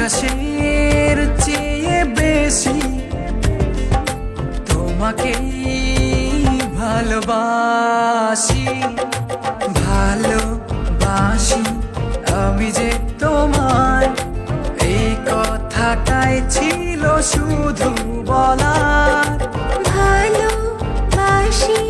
আকাশের চেয়ে বেশি তোমাকেই ভালোবাসি, ভালোবাসি আমি যে তোমায়। এই কথাটাই ছিল শুধু বলার। ভালোবাসি